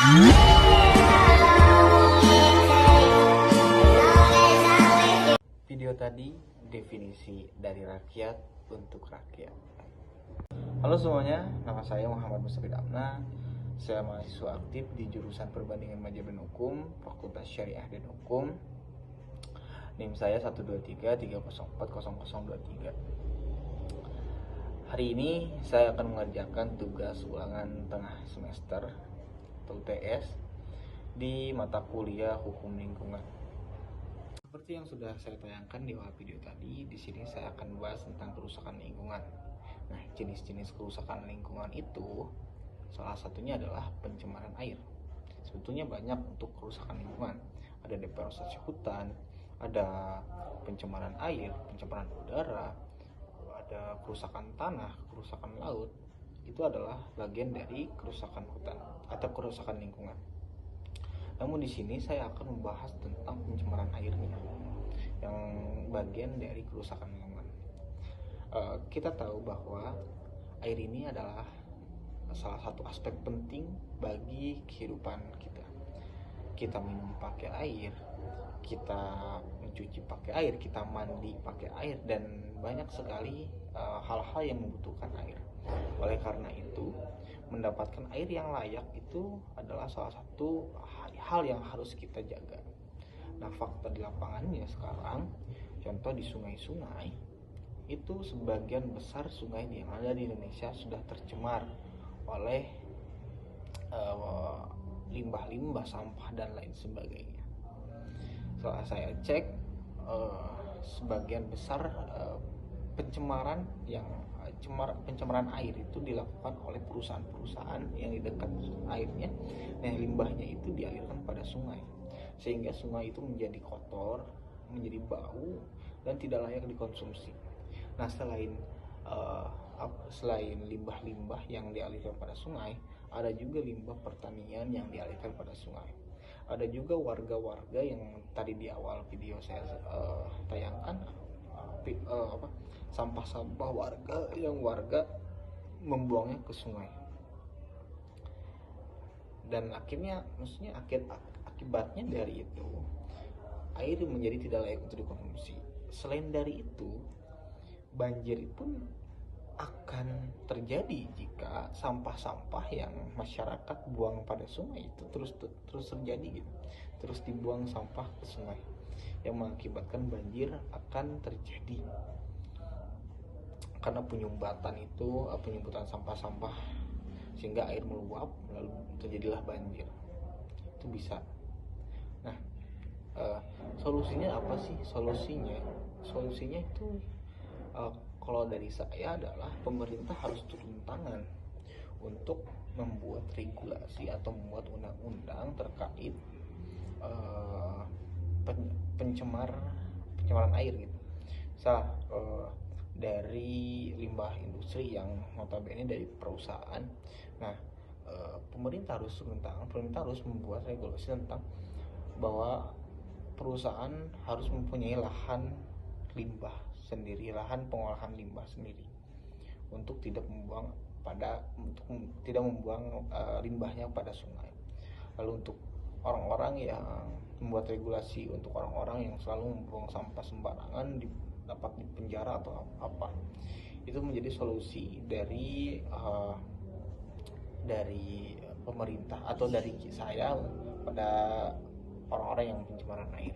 Video tadi definisi dari rakyat untuk rakyat. Halo semuanya, nama saya Muhammad Mustafid Amna. Saya mahasiswa aktif di jurusan Perbandingan Manajemen Hukum, Fakultas Syariah dan Hukum. NIM saya 12330400023. Hari ini saya akan mengerjakan tugas ulangan tengah semester atau UTS di mata kuliah Hukum Lingkungan. Seperti yang sudah saya tayangkan di awal video tadi, di sini saya akan membahas tentang kerusakan lingkungan. Nah, jenis-jenis kerusakan lingkungan itu salah satunya adalah pencemaran air. Sebetulnya banyak untuk kerusakan lingkungan. Ada deforestasi hutan, ada pencemaran air, pencemaran udara, ada kerusakan tanah, kerusakan laut. Itu adalah bagian dari kerusakan hutan atau kerusakan lingkungan. Namun di sini saya akan membahas tentang pencemaran airnya, yang bagian dari kerusakan lingkungan. Kita tahu bahwa air ini adalah salah satu aspek penting bagi kehidupan kita. Kita minum pakai air, kita mencuci pakai air, kita mandi pakai air, dan banyak sekali hal-hal yang membutuhkan air. Oleh karena itu, mendapatkan air yang layak itu adalah salah satu hal yang harus kita jaga. Nah, fakta di lapangannya sekarang, contoh di sungai-sungai, itu sebagian besar sungai yang ada di Indonesia sudah tercemar oleh limbah-limbah, sampah, dan lain sebagainya. Setelah saya cek, sebagian besar pencemaran air itu dilakukan oleh perusahaan-perusahaan yang di dekat airnya, dan limbahnya itu dialirkan pada sungai, sehingga sungai itu menjadi kotor, menjadi bau, dan tidak layak dikonsumsi. Nah, selain limbah-limbah yang dialirkan pada sungai, ada juga limbah pertanian yang dialirkan pada sungai. Ada juga warga-warga yang tadi di awal video saya tayangkan, sampah-sampah warga membuangnya ke sungai, dan akibatnya dari itu air menjadi tidak layak untuk dikonsumsi. Selain dari itu, banjir pun akan terjadi jika sampah-sampah yang masyarakat buang pada sungai itu terus terjadi gitu. Terus dibuang sampah ke sungai, yang mengakibatkan banjir akan terjadi karena penyumbutan sampah-sampah, sehingga air meluap lalu terjadilah banjir. Itu bisa. Nah, solusinya apa sih? Solusinya itu kalau dari saya adalah pemerintah harus turun tangan untuk membuat regulasi atau membuat undang-undang terkait pencemaran air gitu. Dari limbah industri yang notabene dari perusahaan. Nah, pemerintah harus turun tangan, pemerintah harus membuat regulasi tentang bahwa perusahaan harus mempunyai lahan limbah sendiri, lahan pengolahan limbah sendiri, untuk tidak membuang limbahnya pada sungai. Lalu untuk orang-orang yang membuat regulasi untuk orang-orang yang selalu membuang sampah sembarangan dapat dipenjara atau apa, itu menjadi solusi dari pemerintah atau dari saya pada orang-orang yang pencemaran air.